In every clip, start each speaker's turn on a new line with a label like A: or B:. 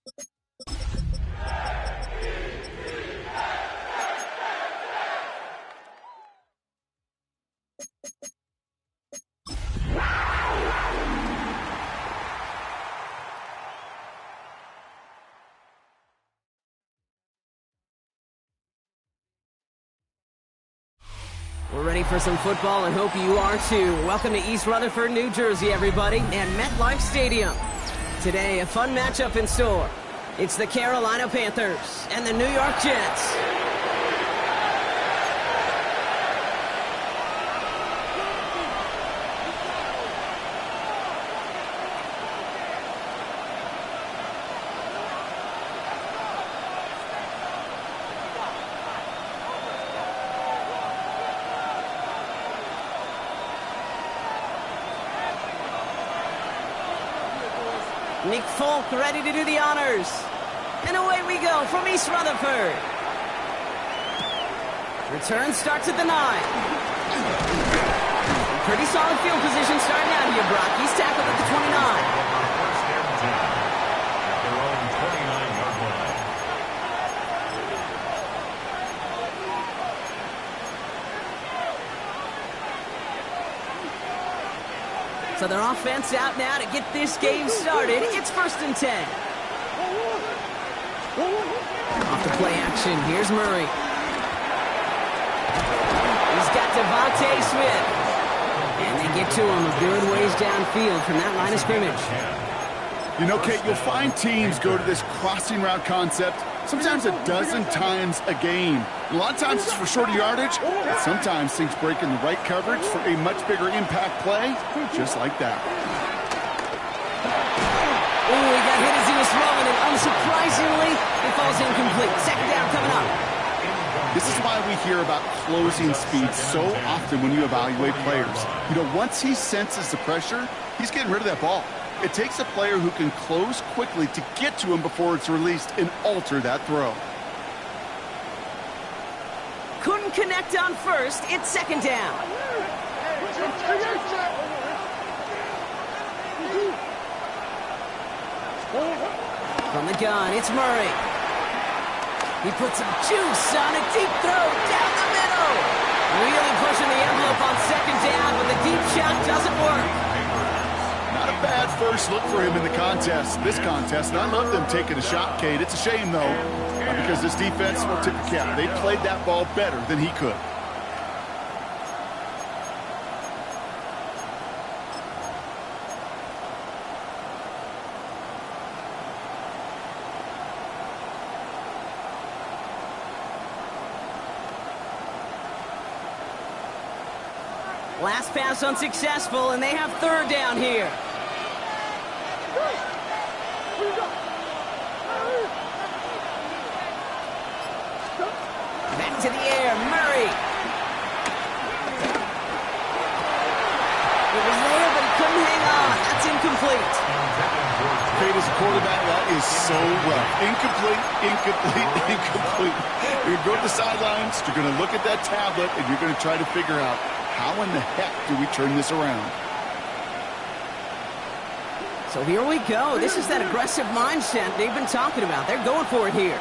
A: We're ready for some football and hope you are too. Welcome to East Rutherford, New Jersey, everybody, and MetLife Stadium. Today, a fun matchup in store. It's the Carolina Panthers and the New York Jets. Nick Folk ready to do the honors. And away we go from East Rutherford. Return starts at the 9. Pretty solid field position starting out here, Brock. He's tackled at the 29.
B: First down 10 at their own 29-yard line.
A: So their offense out now to get this game started. It's 1st and 10. Off the play action, here's Murray. He's got Devontae Smith. And they get to him a good ways downfield from that line of scrimmage.
C: You know, Kate, you'll find teams go to this crossing route concept sometimes a dozen times a game. A lot of times it's for shorter yardage, but sometimes things break in the right coverage for a much bigger impact play, just like that.
A: Oh, he got hit as he was throwing, and unsurprisingly, it falls incomplete. 2nd down coming up.
C: This is why we hear about closing speed so often when you evaluate players. You know, once he senses the pressure, he's getting rid of that ball. It takes a player who can close quickly to get to him before it's released and alter that throw.
A: Couldn't connect on first. It's 2nd down. From the gun, it's Murray. He puts some juice on a deep throw down the middle. Really pushing the envelope on 2nd down, but the deep shot doesn't work.
C: Not a bad first look for him in the contest. This contest, and I love them taking a shot, Kate. It's a shame, though, because this defense will tip the cap. They played that ball better than he could.
A: Last pass unsuccessful, and they have 3rd down here. Back to the air, Murray. It was there, but he couldn't hang on. That's incomplete.
C: Kate, as a quarterback, that is so rough. Incomplete, incomplete, incomplete. You're going to go to the sidelines, you're going to look at that tablet, and you're going to try to figure out, how in the heck do we turn this around?
A: So here we go. This is that aggressive mindset they've been talking about. They're going for it here.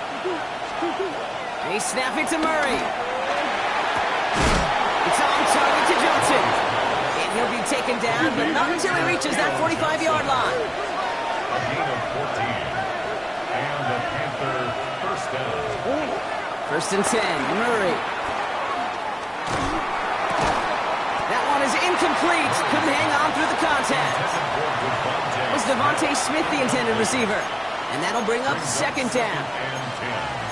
A: They snap it to Murray. It's on target to Johnson. And he'll be taken down, but not until he reaches that 45-yard line.
B: A gain of 14. And the Panther first down.
A: 1st and 10, Murray. That one is incomplete. Couldn't hang on through the contact. Was Devontae Smith the intended receiver? And that'll bring up 2nd down.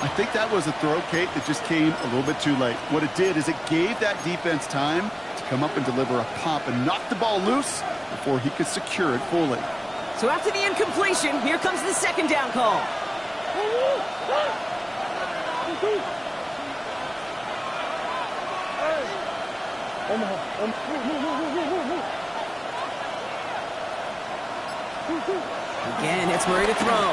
C: I think that was a throw, Kate, that just came a little bit too late. What it did is it gave that defense time to come up and deliver a pop and knock the ball loose before he could secure it fully.
A: So after the incompletion, here comes the 2nd down call. Again, it's Murray to throw.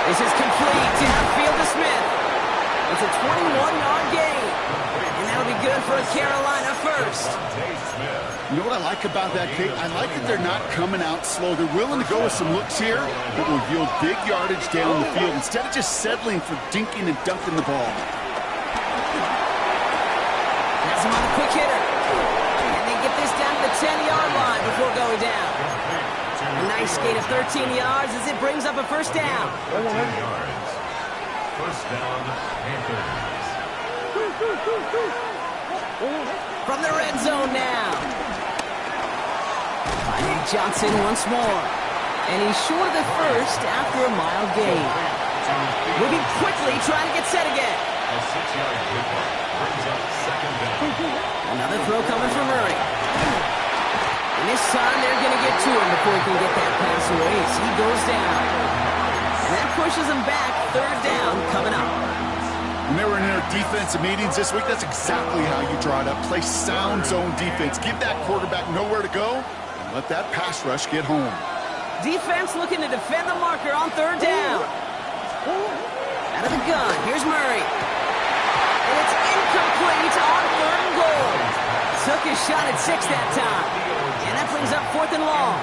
A: This is complete. Downfield to Smith. It's a 21-yard gain. And that'll be good for a Carolina first.
C: You know what I like about that, Kate? I like that they're not coming out slow. They're willing to go with some looks here that will yield big yardage down the field instead of just settling for dinking and dunking the ball.
A: Has him on a quick hitter. And they get this down to the 10-yard line before going down. A nice gain of 13 yards as it brings up a first down.
B: 13 yards. First down, Panthers.
A: From the red zone now. Finding Johnson once more. And he's short of the first after a mild gain. Moving quickly, trying to get set again.
B: A 6-yard pickup brings up second down.
A: Another throw coming from Murray. And this time they're going to get to him before he can get that pass away as he goes down. And that pushes him back. Third down coming up.
C: When they were in their defensive meetings this week, that's exactly how you draw it up. Play sound zone defense. Give that quarterback nowhere to go and let that pass rush get home.
A: Defense looking to defend the marker on third down. Out of the gun, here's Murray. And it's incomplete on third and goal. Took his shot at 6 that time. And that brings up 4th and long.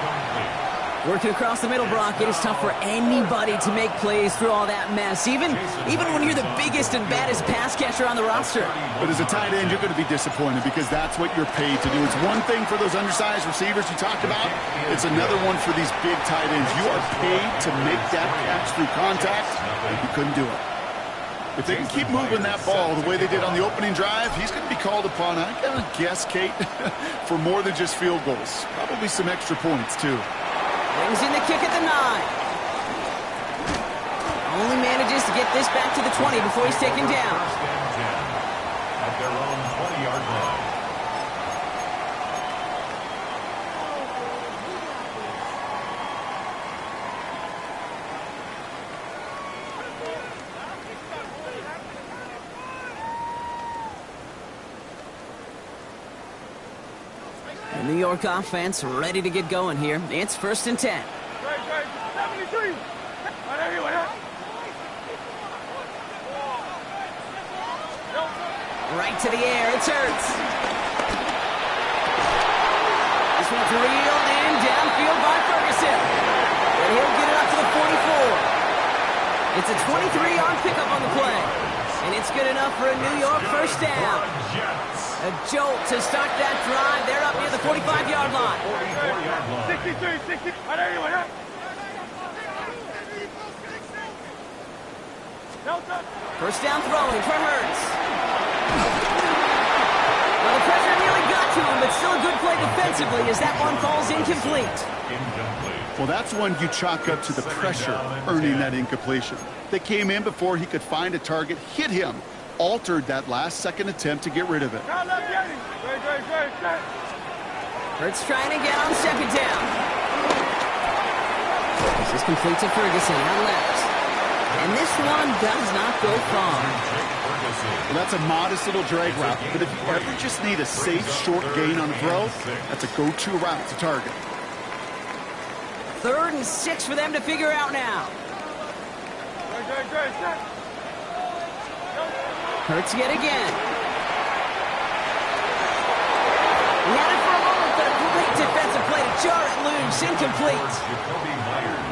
A: Working across the middle, Brock, it is tough for anybody to make plays through all that mess, even when you're the biggest and baddest pass catcher on the roster.
C: But as a tight end, you're going to be disappointed because that's what you're paid to do. It's one thing for those undersized receivers you talked about. It's another one for these big tight ends. You are paid to make that catch through contact, and you couldn't do it. If they can keep moving that ball the way they did on the opening drive, he's going to be called upon, I gotta guess, Kate, for more than just field goals. Probably some extra points, too.
A: Brings in the kick at the 9. Only manages to get this back to the 20 before he's taken down.
B: First and 10 at their own 20-yard line.
A: The New York offense ready to get going here. It's 1st and 10. Right to the air, it's Hurts. This one's reeled in downfield by Ferguson. And he'll get it up to the 44. It's a 23-yard pickup on the play. And it's good enough for a New York first down. A jolt to start that drive. They're up near the 45-yard line.
B: 63, 60.
A: First down throwing for Hurts. Well, the pressure nearly got to him, but still a good play defensively as that one falls incomplete.
C: Well, that's one you chalk up to the pressure earning that incompletion. They came in before he could find a target, hit him, altered that last-second attempt to get rid of it.
A: Hurts trying to get on second down. This is complete to Ferguson on left. And this one does not go far.
C: Well, that's a modest little drag route, but if you ever just need a safe, short gain on a throw, that's a go-to route to target.
A: 3rd and 6 for them to figure out now. Hurts yet again. He had it for a moment, but a great defensive play to jar it loose. Incomplete.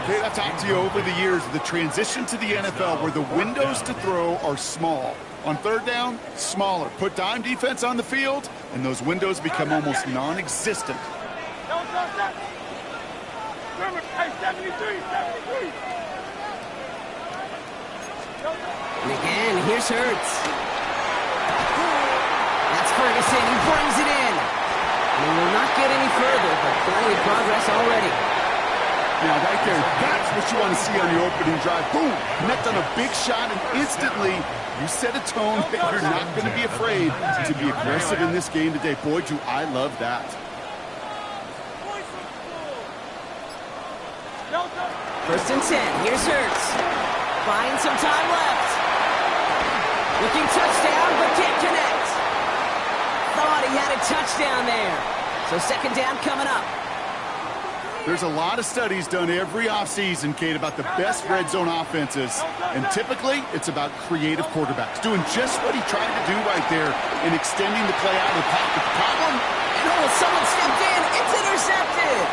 C: Kate, I've talked to you over the years of the transition to the NFL where the windows to throw are small. On third down, smaller. Put dime defense on the field, and those windows become almost non-existent.
A: And again, here's Hurts. That's Ferguson. He brings it in. And he will not get any further, but plenty of progress already.
C: Now, right there, that's what you want to see on the opening drive. Boom! Connect on a big shot, and instantly you set a tone that you're not going to be afraid to be aggressive in this game today. Boy, do I love that.
A: First and 10. Here's Hurts. Finds some time left. Looking touchdown, but can't connect. Thought he had a touchdown there. So second down coming up.
C: There's a lot of studies done every offseason, Kate, about the best red zone offenses. And typically, it's about creative quarterbacks, doing just what he tried to do right there and extending the play out of the pocket. The problem?
A: Oh, someone stepped in. It's intercepted.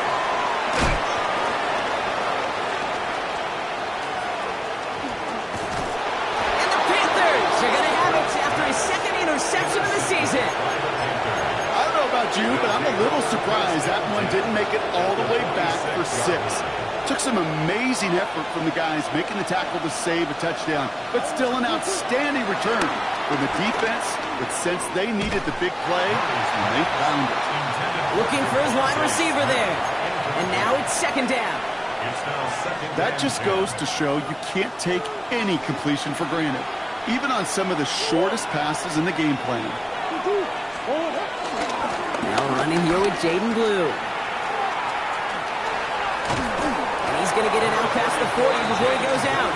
A: And the Panthers are going to have it after his second interception of the season.
C: I don't know about you, but I'm a little surprised that one didn't make it all the way back for 6. Took some amazing effort from the guys making the tackle to save a touchdown, but still an outstanding return for the defense that sensed they needed the big play, and they found it.
A: Looking for his wide receiver there. And now it's second down.
C: That just goes to show you can't take any completion for granted, even on some of the shortest passes in the game plan.
A: Now running here with Jaden Blue. And he's going to get it out past the 40 before he goes out.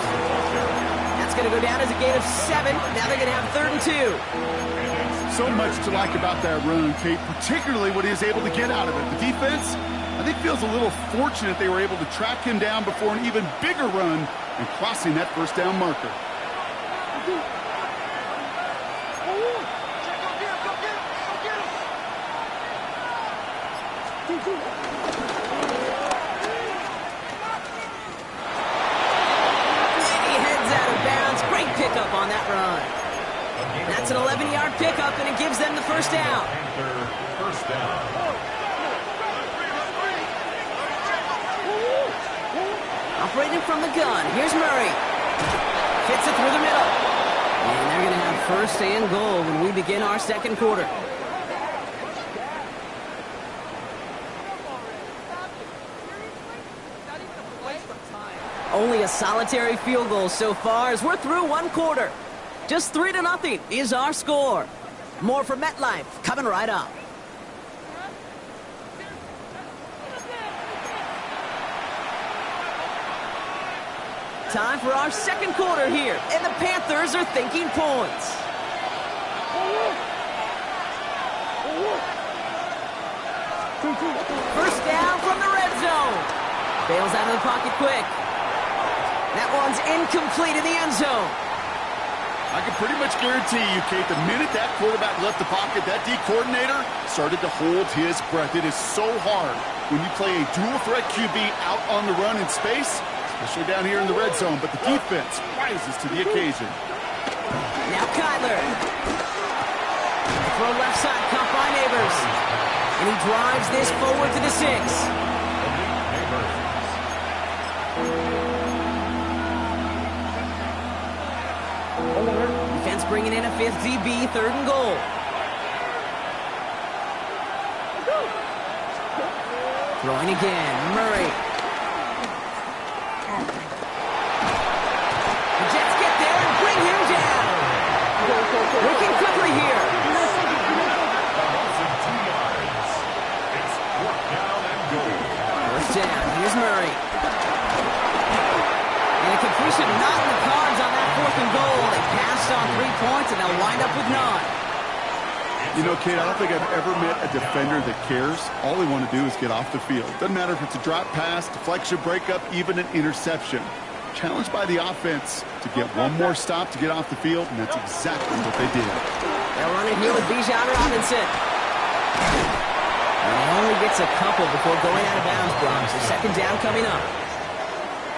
A: That's going to go down as a gain of 7. Now they're going to have 3rd and 2.
C: So much to like about that run, Kate, particularly what he was able to get out of it. The defense, I think, feels a little fortunate they were able to track him down before an even bigger run and crossing that first down marker.
A: Pickup on that run. That's an 11-yard pickup, and it gives them the first down.
B: First down.
A: Operating from the gun. Here's Murray. Hits it through the middle. And they're going to have first and goal when we begin our second quarter. Only a solitary field goal so far as we're through one quarter. Just 3-0 is our score. More from MetLife coming right up. Time for our second quarter here, and the Panthers are thinking points. First down from the red zone. Bails out of the pocket quick. That one's incomplete in the end zone.
C: I can pretty much guarantee you, Kate, the minute that quarterback left the pocket, that D coordinator started to hold his breath. It is so hard when you play a dual-threat QB out on the run in space, especially down here in the red zone, but the defense rises to the occasion.
A: Now Kyler. Throw left side, caught by Neighbors. And he drives this forward to the 6. Defense bringing in a 5th DB, 3rd and goal. Throwing again, Murray. The Jets get there and bring him down. Working quickly here.
B: It's 4th down and goal.
A: 1st down, here's Murray. And a completion not in the cards on that 4th and goal. They passed on 3 points, and they'll wind up with 9.
C: You know, Kate, I don't think I've ever met a defender that cares. All they want to do is get off the field. Doesn't matter if it's a drop pass, deflection, breakup, even an interception. Challenged by the offense to get one more stop to get off the field, and that's exactly what they did.
A: They'll run it here with Bijan Robinson. And he only gets a couple before going out of bounds, Bronx. The second down coming up.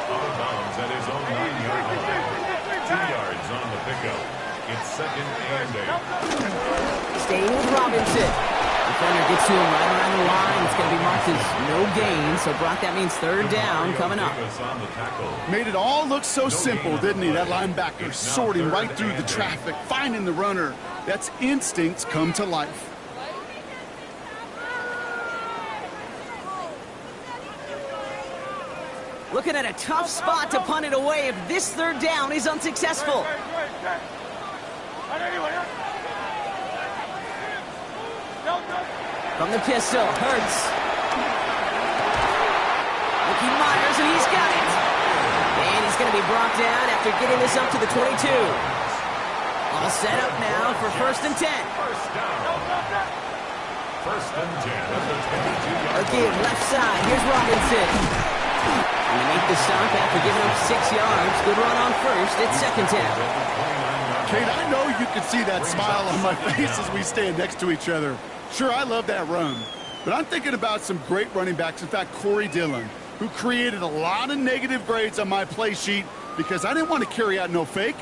B: Out of bounds at his own 9-yard line. 2 yards on the pickup. It's 2nd and 8.
A: Staying with Robinson. Defender gets to him right around the line. It's going to be marked as no gain. So, Brock, that means 3rd down coming up.
C: Made it all look so simple, didn't he? That linebacker sorting right through the traffic, finding the runner. That's instincts come to life.
A: Looking at a tough spot to punt it away if this 3rd down is unsuccessful. From the pistol, Hurts. Mickey Myers, and he's got it. And he's going to be brought down after getting this up to the 22. All set up now for 1st and 10.
B: First and 10 at the 22-yard
A: Again,
B: line.
A: left side. Here's Robinson. And they make the stop after giving up 6 yards. Good run on first. It's second down.
C: Kate, I know you can see that smile on my face as we stand next to each other. Sure, I love that run. But I'm thinking about some great running backs. In fact, Corey Dillon, who created a lot of negative grades on my play sheet because I didn't want to carry out no fake.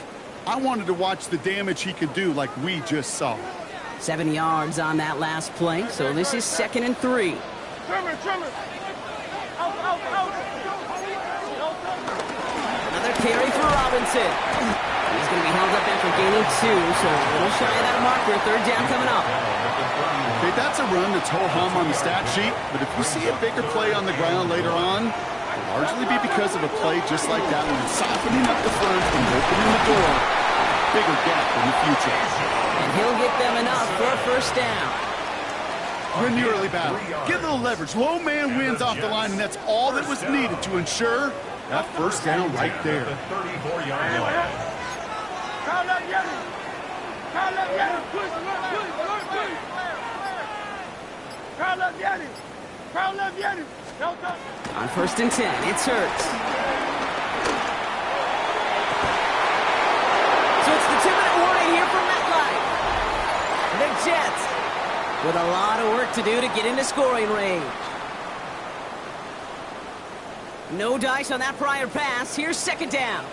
C: I wanted to watch the damage he could do like we just saw.
A: 7 yards on that last play, so this is 2nd and 3. Another carry for Robinson. He's going to be held up after gaining 2, so a little shy of that marker. Third down coming up.
C: Okay, that's a run that's ho-hum on the stat sheet, but if you see a bigger play on the ground later on, it'll largely be because of a play just like that one, softening up the front and opening the door. Bigger gap in the future.
A: And he'll get them enough for a first down.
C: Win the early battle. Get a little leverage. Low man wins off the line, and that's all that was needed to ensure that first down right there.
B: The 34-yard line.
A: On first and 10, it's Hurts. So it's the 2-minute warning here for MetLife. The Jets with a lot of work to do to get into scoring range. No dice on that prior pass. Here's second down.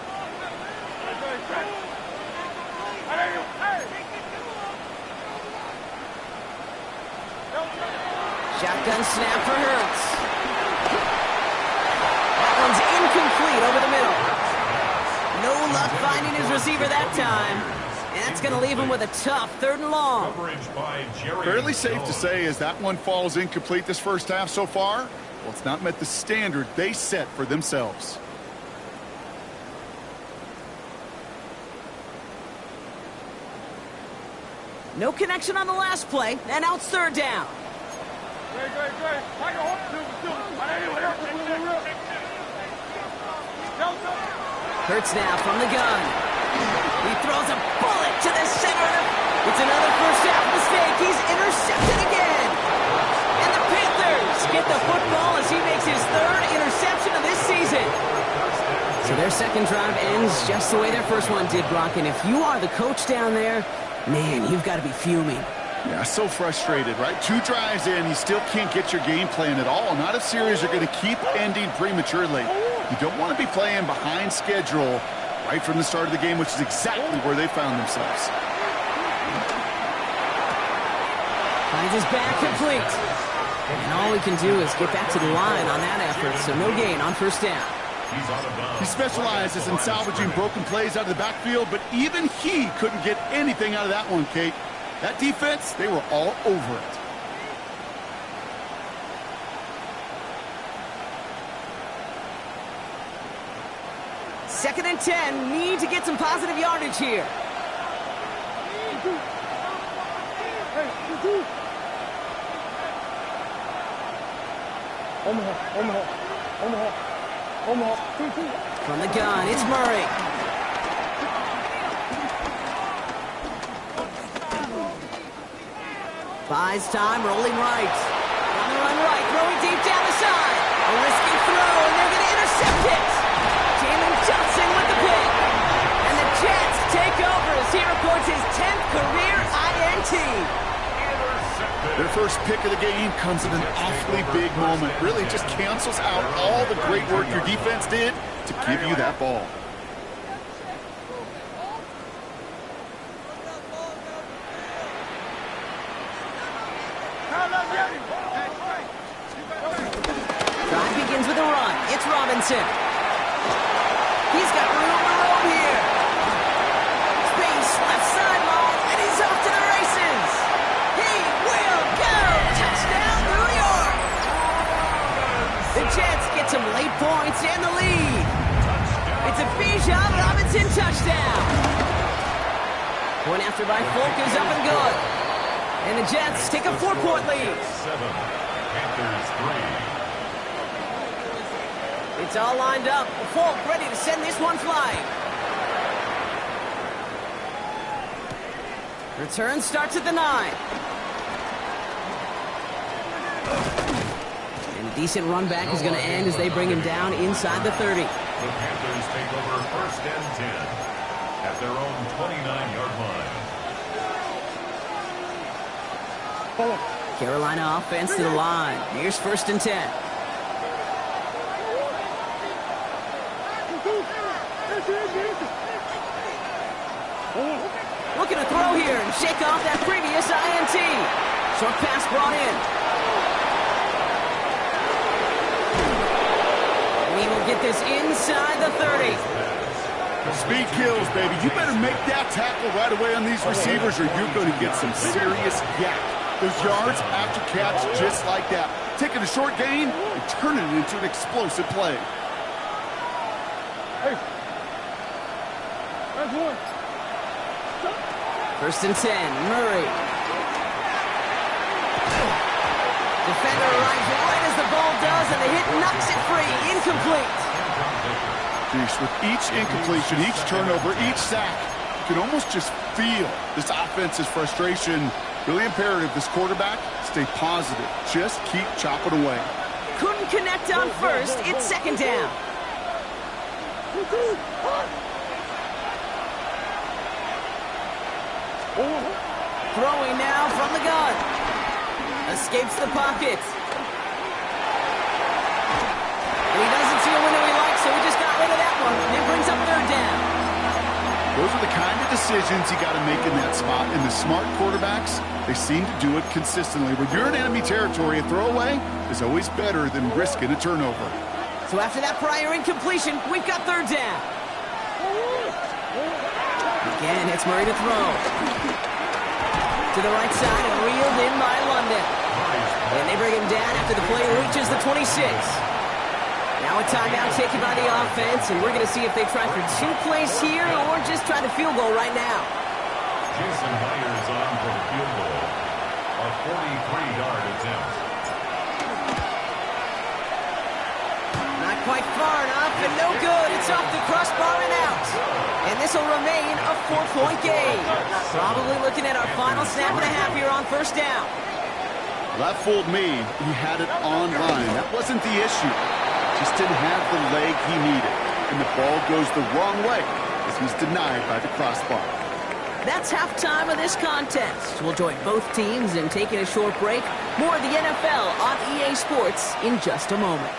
A: Shotgun snap for Hurts. That one's incomplete over the middle. No luck finding his receiver that time. And that's going to leave him with a tough 3rd and long.
B: Coverage by Jerry
C: Fairly safe to
B: Jones.
C: say as that one falls incomplete this first half so far, well, it's not met the standard they set for themselves.
A: No connection on the last play, and now it's 3rd down. Hurts now from the gun. He throws a bullet to the center. It's another first half mistake. He's intercepted again. And the Panthers get the football as he makes his 3rd interception of this season. So their second drive ends just the way their first one did, Brock. And if you are the coach down there, man, you've got to be fuming.
C: Yeah, so frustrated, right? 2 drives in, you still can't get your game plan at all. Not a series you're going to keep ending prematurely. You don't want to be playing behind schedule right from the start of the game, which is exactly where they found themselves.
A: Finds his back complete. And all we can do is get back to the line on that effort, so no gain on first down.
B: He's out of bounds.
C: He specializes in salvaging broken plays out of the backfield, but even he couldn't get anything out of that one, Kate. That defense, they were all over it.
A: Second and 10, need to get some positive yardage here. From the gun, it's Murray. Buys time, rolling right. On the run right, throwing deep down the side. A risky throw, and they're going to intercept it. Jalen Johnson with the pick. And the Jets take over as he records his 10th career INT.
C: Their first pick of the game comes at an awfully big moment. Really just cancels out all the great work your defense did to give you that ball.
A: Drive begins with a run. It's Robinson. He's got room to roam here. Space left sideline, and he's off to the races. He will go. Touchdown, New York. The Jets get some late points and the lead. It's a Bijan Robinson touchdown. Point after by Folk is up and good. And the Jets take a 4-point lead.
B: 7, Panthers 3.
A: It's all lined up. Folk ready to send this one flying. Return starts at the 9. And a decent run back is going to end as they bring him down inside the 30.
B: The Panthers take over 1st and 10 at their own 29-yard line.
A: Carolina offense to the line. Here's 1st and 10. Looking to throw here and shake off that previous INT. Short pass brought in. And he will get this inside the 30.
C: Speed kills, baby. You better make that tackle right away on these receivers or you're going to get some serious yak. Those yards after catch just like that. Taking a short gain and turning it into an explosive play. Hey. That's one.
A: 1st and 10, Murray. Defender arrives right as the ball does, and the hit knocks it free. Incomplete.
C: Jeez, with each incompletion, each turnover, each sack, you can almost just feel this offense's frustration. Really imperative, this quarterback, stay positive. Just keep chopping away.
A: Couldn't connect on 1st. It's 2nd down. Throwing now from the gun. Escapes the pocket. And he doesn't see a window he likes, so he just got rid of that one. It brings up 3rd down.
C: Those are the kind of decisions you got to make in that spot. And the smart quarterbacks, they seem to do it consistently. When you're in enemy territory, a throwaway is always better than risking a turnover.
A: So after that prior incompletion, we've got 3rd down. Again, it's Murray to throw. To the right side and reeled in by London. And they bring him down after the play reaches the 26. Now a timeout taken by the offense, and we're going to see if they try for 2 plays here or just try the field goal right now.
B: Jason Myers on for the field goal. A 43-yard attempt.
A: Not quite far enough, and no good. It's off the crossbar and out. And this will remain a 4-point game. Probably looking at our final snap and a half here on 1st down.
C: Well, that fooled me. He had it on line. That wasn't the issue. Just didn't have the leg he needed. And the ball goes the wrong way as he's denied by the crossbar.
A: That's halftime of this contest. We'll join both teams in taking a short break. More of the NFL on EA Sports in just a moment.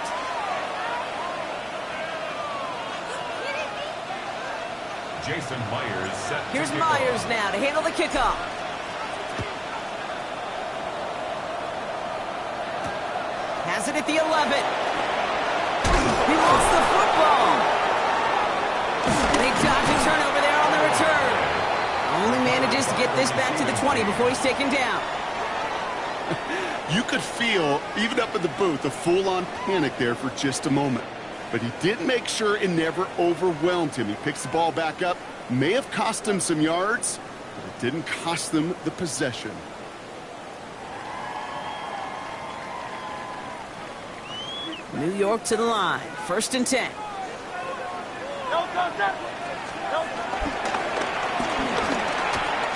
B: Jason Myers set.
A: Here's Myers now to handle the kickoff. Has it at the 11. He lost the football. And they dodge a turnover there on the return. Only manages to get this back to the 20 before he's taken down.
C: You could feel, even up in the booth, a full-on panic there for just a moment. But he did make sure it never overwhelmed him. He picks the ball back up. May have cost him some yards, but it didn't cost them the possession.
A: New York to the line. 1st and 10.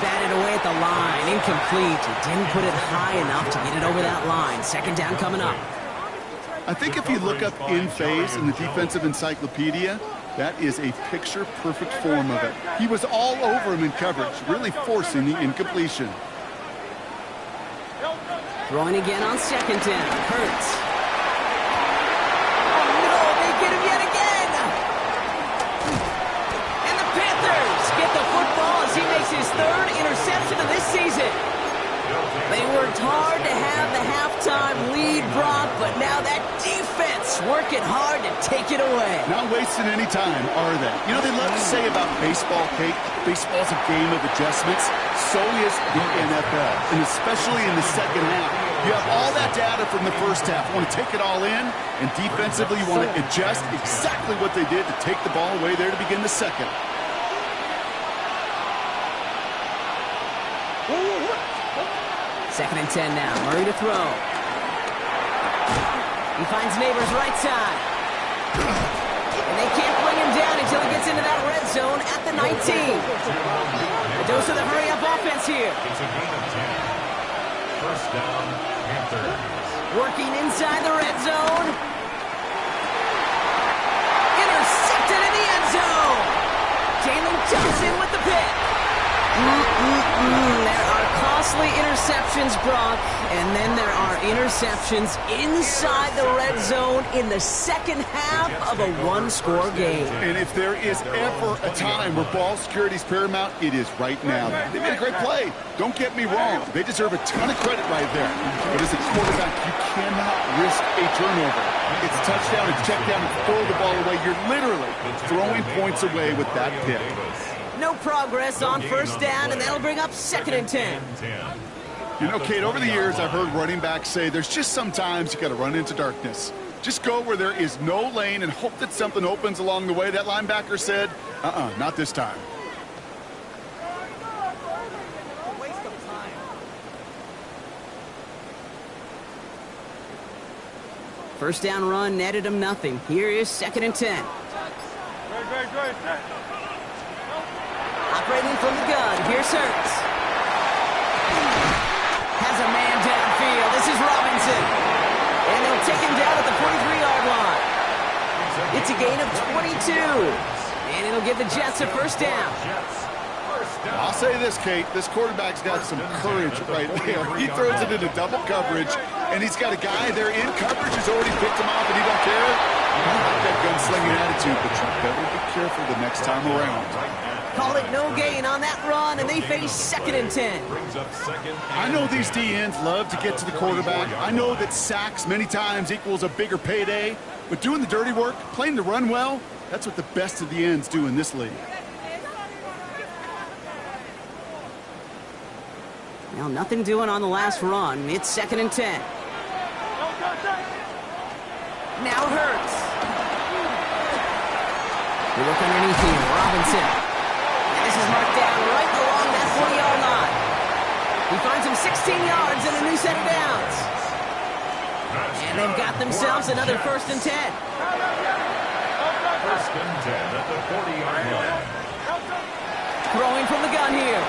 A: Batted away at the line. Incomplete. He didn't put it high enough to get it over that line. 2nd down coming up.
C: I think if you look up in phase in the defensive encyclopedia, that is a picture-perfect form of it. He was all over him in coverage, really forcing the incompletion.
A: Throwing again on 2nd down. Hurts. Oh, no, they get him yet again. And the Panthers get the football as he makes his 3rd interception of this season. They worked hard to have the halftime lead, Brock, but now that defense working hard to take it away.
C: Not wasting any time, are they? You know, they love to say about baseball, Kate, baseball's a game of adjustments. So is the NFL, and especially in the second half. You have all that data from the first half. You want to take it all in, and defensively you want to adjust exactly what they did to take the ball away there to begin the second.
A: Second and 10 now. Murray to throw. He finds Neighbors right side. And they can't bring him down until he gets into that red zone at the 19. A dose of the hurry-up offense here.
B: It's a gain of 10. 1st down, Panthers.
A: Working inside the red zone. Intercepted in the end zone. Jalen Johnson with the pick. There are costly interceptions, Brock, and then there are interceptions inside the red zone in the second half of a one-score game.
C: And if there is ever a time where ball security is paramount, it is right now. They made a great play. Don't get me wrong. They deserve a ton of credit right there. But as a quarterback, you cannot risk a turnover. It's touchdown, it's check down, and throw the ball away. You're literally throwing points away with that pick.
A: No progress on first down, and that'll bring up 2nd and 10.
C: You know, Kate, over the years, I've heard running backs say there's just sometimes you got to run into darkness. Just go where there is no lane and hope that something opens along the way. That linebacker said, not this time.
A: Waste of time. First down run netted him nothing. Here is 2nd and 10. Operating from the gun, here's Hurts. Has a man downfield. This is Robinson. And they'll take him down at the 43-yard line. It's a gain of 22. And it'll give the Jets a first down.
C: I'll say this, Kate. This quarterback's got some courage right there. He throws it into double coverage, and he's got a guy there in coverage who's already picked him off, and he don't care. I like that gunslinging attitude, but you better be careful the next time around.
A: Call it no gain on that run, and they face 2nd and 10.
C: I know these D-ends love to get to the quarterback. I know that sacks many times equals a bigger payday, but doing the dirty work, playing the run well, that's what the best of the ends do in this league.
A: Well, nothing doing on the last run. It's 2nd and 10. Now Hurts. We look underneath here. Robinson. This is marked down right along that 40-yard line. He finds him 16 yards and a new set of downs. And they've got themselves another 1st and 10.
B: 1st and 10 at the 40-yard line.
A: Throwing from the gun here.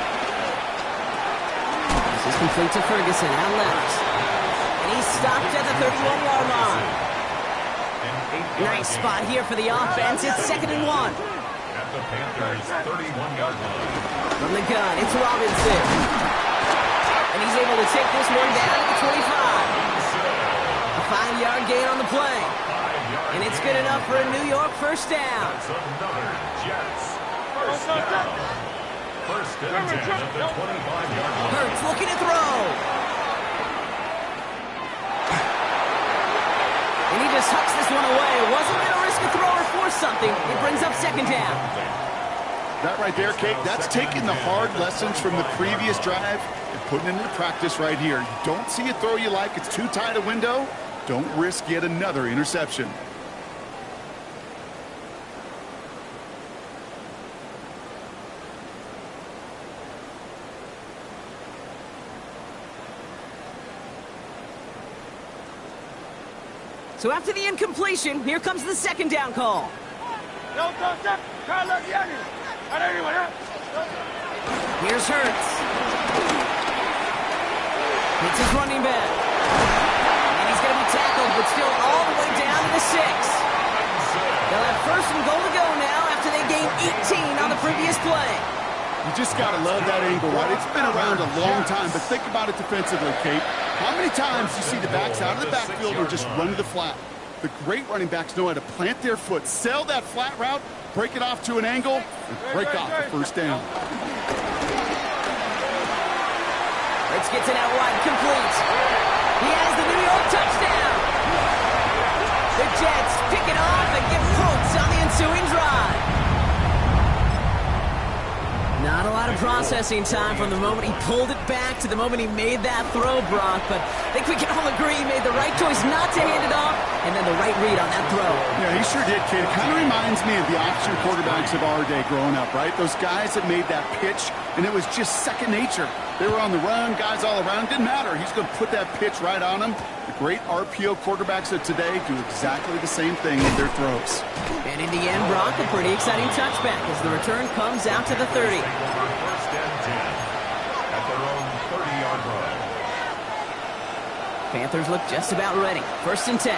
A: This is complete to Ferguson out left. And he's stopped at the 31-yard line. Nice spot here for the offense. It's 2nd and 1.
B: The Panthers' 31-yard line.
A: From the gun, it's Robinson. And he's able to take this one down at the 25. A 5-yard gain on the play. And it's good enough for a New York first down.
B: That's another Jets first down. 1st and 10 at the 25-yard line.
A: Hurts looking to throw. And he just hucks this one away. Wasn't going to risk a throw or force something. It brings up 2nd down.
C: That right there, Kate, that's taking the hard lessons from the previous drive and putting it into practice right here. You don't see a throw you like, it's too tight a window, don't risk yet another interception.
A: So after the incompletion, here comes the 2nd down call. Here's Hurts. It's his running back. And he's going to be tackled, but still all the way down to the 6. They'll have 1st and goal to go now after they gained 18 on the previous play.
C: You just got to love that angle, right? It's been around a long time, but think about it defensively, Kate. How many times do you see the backs out of the backfield or just run to the flat? The great running backs know how to plant their foot, sell that flat route, break it off to an angle, and break off the first down.
A: Hurts gets it out wide, complete. He has the New York touchdown. The Jets pick it off and get points on the ensuing drive. Not a lot of processing time from the moment he pulled it back to the moment he made that throw, Brock. But I think we can all agree he made the right choice not to hand it off, and then the right read on that throw.
C: Yeah, he sure did, kid. It kind of reminds me of the option quarterbacks of our day growing up, right? Those guys that made that pitch, and it was just second nature. They were on the run, guys all around. Didn't matter. He's going to put that pitch right on him. The great RPO quarterbacks of today do exactly the same thing with their throws.
A: And in the end, Brock, a pretty exciting touchback as the return comes out to the 30.
B: 1st and 10 at their own 30-yard line.
A: Panthers look just about ready. 1st and 10.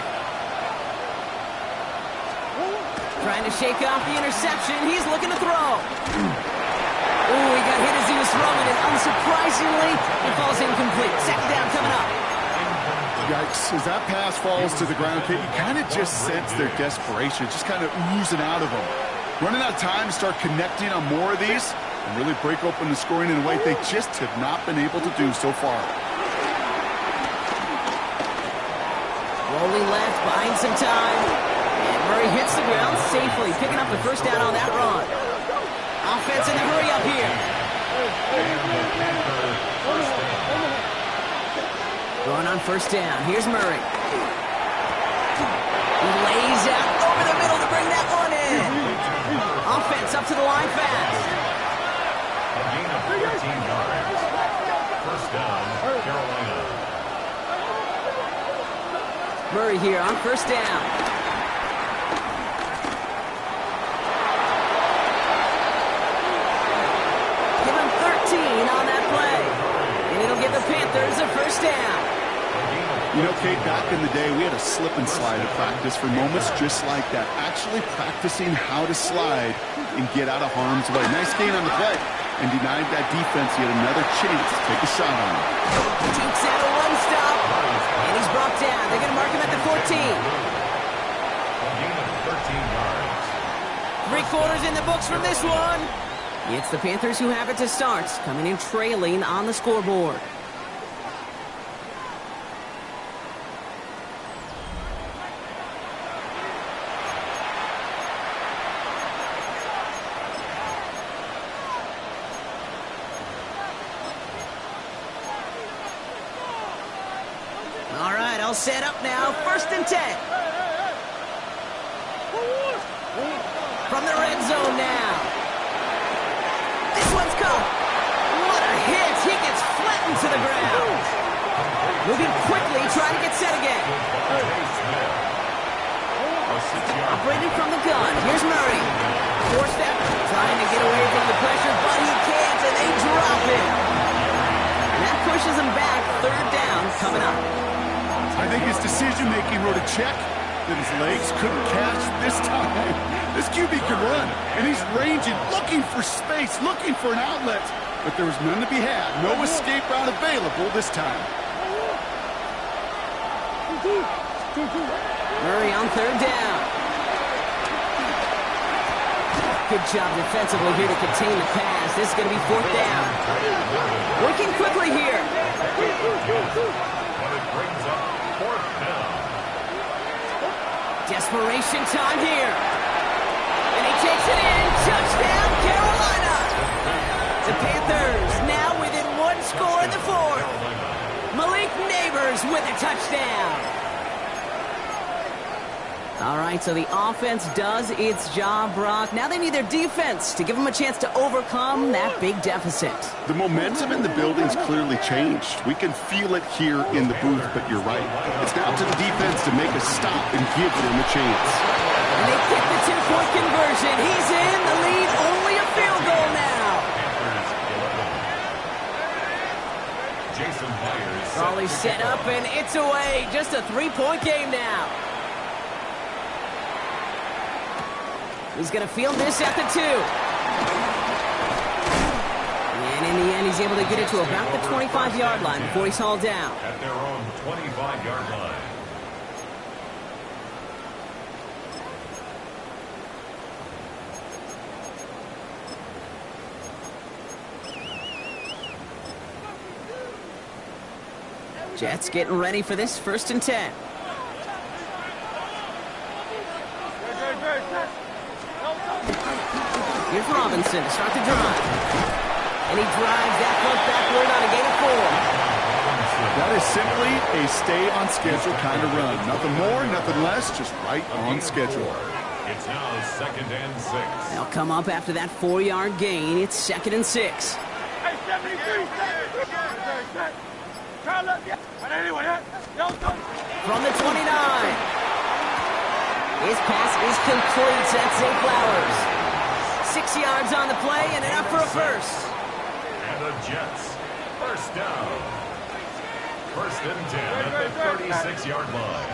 A: Trying to shake off the interception. He's looking to throw. Ooh, he got hit as he was throwing, and unsurprisingly, it falls incomplete. 2nd down coming up.
C: Yikes. As that pass falls to the ground, Kate, you kind of just sense their desperation, just kind of oozing out of them. Running out of time to start connecting on more of these and really break open the scoring in a way they just have not been able to do so far.
A: Rolling left, buying some time. And Murray hits the ground safely, picking up the 1st down on that run. Offense in the hurry up here. Going on 1st down. Here's Murray. He lays out over the middle to bring that one in. Offense up to the line fast.
B: A gain of 14 yards. 1st down, Carolina.
A: Murray here on 1st down. Give him 13 on that play. And it'll give the Panthers a 1st down.
C: You know, Kate, back in the day, we had a slip and slide at practice for moments just like that. Actually practicing how to slide and get out of harm's way. Nice gain on the play. And denied that defense yet another chance to take a shot on him.
A: Takes out a run stop. And he's brought down. They're going to mark him at the 14.
B: A gain of 13 yards.
A: 3/4 in the books from this one. It's the Panthers who have it to start, coming in trailing on the scoreboard. All right, all set up now. 1st and 10. From the red zone now. This one's caught. What a hit. He gets flattened to the ground. Moving quickly, trying to get set again. Operating from the gun. Here's Murray. 4-step, trying to get away from the pressure, but he can't, and they drop him. And that pushes him back. 3rd down coming up.
C: I think his decision-making wrote a check that his legs couldn't catch this time. This QB can run, and he's ranging, looking for space, looking for an outlet. But there was none to be had. No escape route available this time.
A: Murray on 3rd down. Good job defensively here to contain the pass. This is going to be 4th down. Working quickly here.
B: But it brings up 4th down.
A: Desperation time here. And he takes it in. Touchdown, Carolina. The Panthers now within 1 score in the 4th. Malik Neighbors with a touchdown. All right, so the offense does its job, Brock. Now they need their defense to give them a chance to overcome that big deficit.
C: The momentum in the building's clearly changed. We can feel it here in the booth, but you're right. It's now to the defense to make a stop and give them a chance.
A: And they get the 2-point conversion. He's in the lead, only a field goal now.
B: Jason Myers.
A: Raleigh set up, and it's away. Just a 3-point game now. He's going to field this at the 2. And in the end, he's able to get it to about the 25-yard line before he's hauled down.
B: At their own 25-yard line.
A: Jets getting ready for this 1st and 10. Here's Robinson to start the drive. And he drives that punt backward on a gain of 4.
C: That is simply a stay-on-schedule kind of run. Nothing more, nothing less, just right on schedule.
B: It's now 2nd and 6.
A: They'll come up after that 4-yard gain. It's 2nd and 6. From the 29. His pass is complete. That's Zay Flowers. 6 yards on the play and enough for a 1st.
B: And the Jets, 1st down. First and 10 at the 36-yard line.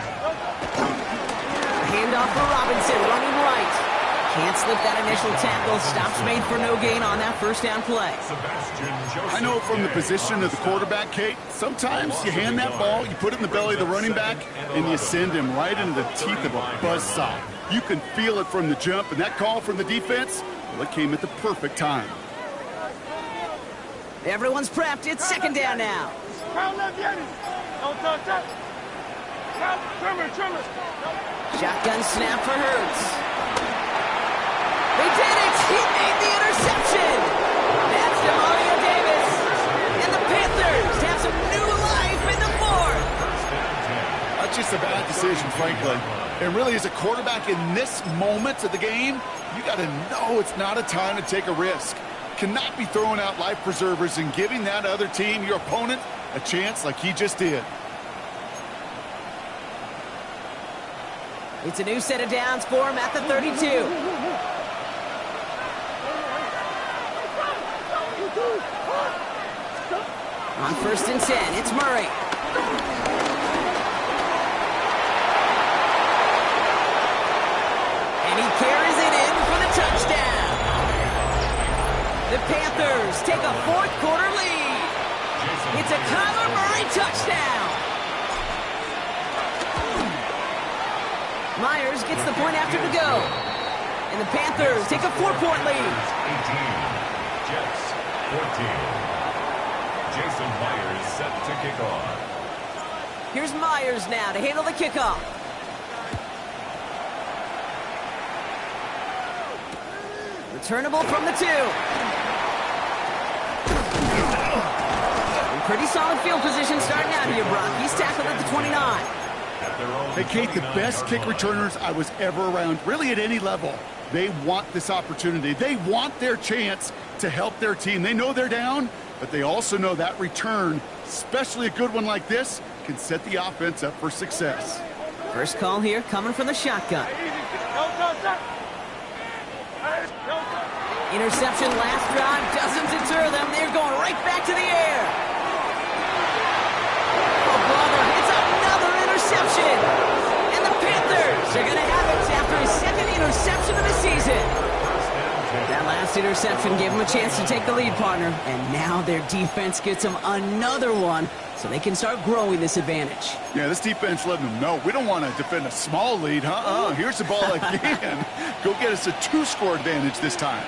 A: Handoff for Robinson, running right. Can't slip that initial tackle. Stops made for no gain on that first down play.
C: I know from the position of the quarterback, Kate, sometimes you hand that ball, you put it in the belly of the running back, and you send him right into the teeth of a buzzsaw. You can feel it from the jump, and that call from the defense, well, it came at the perfect time.
A: Everyone's prepped. It's second down now. Shotgun snap for Hurts. They did it! He made the interception! That's Demario Davis. And the Panthers have some new life in the fourth.
C: That's just a bad decision, frankly. And really, as a quarterback in this moment of the game, you got to know it's not a time to take a risk. Cannot be throwing out life preservers and giving that other team, your opponent, a chance like he just did.
A: It's a new set of downs for him at the 32. On first and 10, it's Murray. And he carries it in for the touchdown. The Panthers take a fourth quarter lead. It's a Kyler Murray touchdown. Myers gets the point after to go. And the Panthers take a 4-point lead.
B: 18, Jets 14. Jason Myers set to kick off.
A: Here's Myers now to handle the kickoff. Returnable from the 2. Pretty solid field position starting out here, Brock. He's tackled at the 29.
C: Hey, Kate, the best kick returners I was ever around, really at any level, they want this opportunity. They want their chance to help their team. They know they're down, but they also know that return, especially a good one like this, can set the offense up for success.
A: First call here coming from the shotgun. Interception last drive doesn't deter them. They're going right back to the air. Oh, brother, it's another interception. And the Panthers are going to have it after his second interception of the season. That last interception gave them a chance to take the lead, partner. And now their defense gets them another one so they can start growing this advantage.
C: Yeah, this defense letting them know we don't want to defend a small lead. Here's the ball again. Go get us a 2-score advantage this time.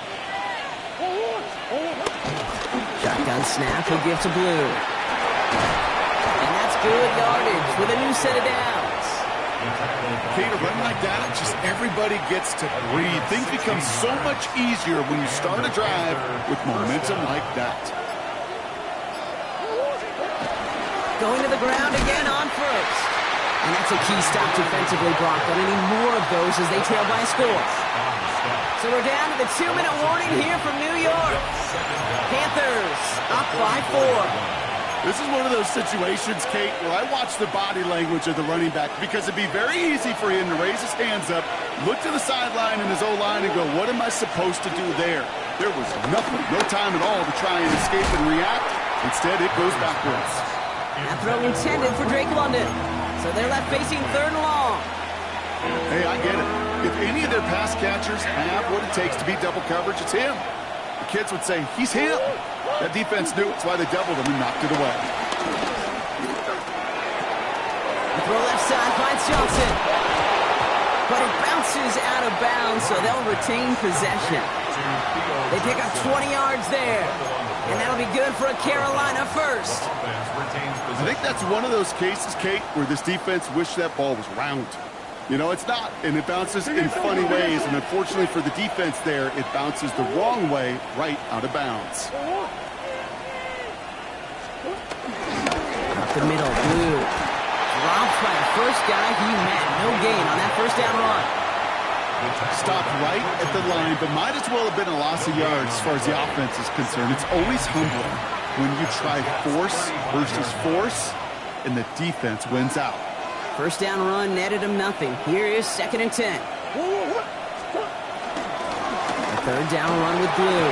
A: Shotgun snap, he'll give to Blue. And that's good yardage with a new set of downs.
C: Kate, a run like that, just everybody gets to breathe. Things become so much easier when you start a drive with momentum like that.
A: Going to the ground again on first. And that's a key stop defensively, Brock. But any more of those as they trail by a score. So we're down to the 2-minute warning here from New York. Panthers up by 4.
C: This is one of those situations, Kate, where I watch the body language of the running back because it'd be very easy for him to raise his hands up, look to the sideline in his O-line and go, what am I supposed to do there? There was nothing, no time at all to try and escape and react. Instead, it goes backwards.
A: That throw intended for Drake London. So they're left facing 3rd and long.
C: Hey, I get it. If any of their pass catchers have what it takes to beat double coverage, it's him. The kids would say, he's him. That defense knew it's why they doubled him and knocked it away.
A: The throw left side finds Johnson. But it bounces out of bounds, so they'll retain possession. They pick up 20 yards there. And that'll be good for a Carolina first.
C: I think that's one of those cases, Kate, where this defense wished that ball was round. You know, it's not, and it bounces in funny ways, and unfortunately for the defense there, it bounces the wrong way right out of bounds.
A: Up the middle, Blue. Dropped by the first guy he met. No gain on that first down run.
C: Stopped right at the line, but might as well have been a loss of yards as far as the offense is concerned. It's always humbling when you try force versus force, and the defense wins out.
A: First down run netted him nothing. Here is 2nd and 10. A 3rd down run with Blue.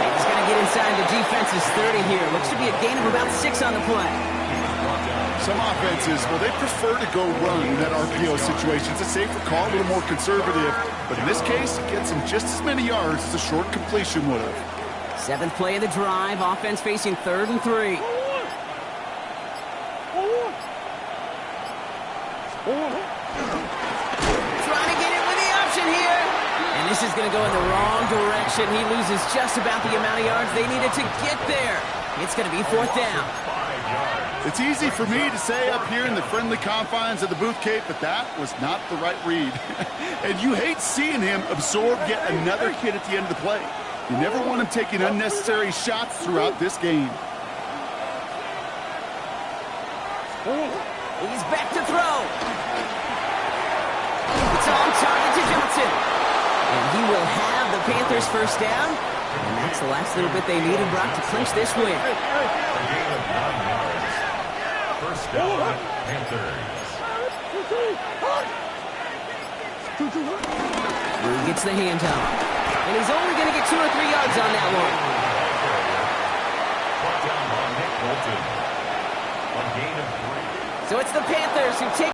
A: He's going to get inside the defense's 30 here. Looks to be a gain of about 6 on the play.
C: Some offenses, well, they prefer to go run in that RPO situation. It's a safer call, a little more conservative. But in this case, it gets him just as many yards as a short completion would have.
A: 7th play of the drive. Offense facing 3rd and 3. Trying to get it with the option here. And this is going to go in the wrong direction. He loses just about the amount of yards they needed to get there. It's going to be 4th down.
C: It's easy for me to say up here in the friendly confines of the Booth Cape, but that was not the right read. And you hate seeing him absorb yet another hit at the end of the play. You never want him taking unnecessary shots throughout this game.
A: He's back to throw. It's on target to Johnson. And he will have the Panthers first down. And that's the last little bit they needed, Brock, to clinch this win.
B: A gain of 9 yards. First down, Panthers.
A: He gets the handoff. And he's only going to get 2 or 3 yards on that one.
B: Brought down by Nick Bolton. A gain of 3.
A: So it's the Panthers who take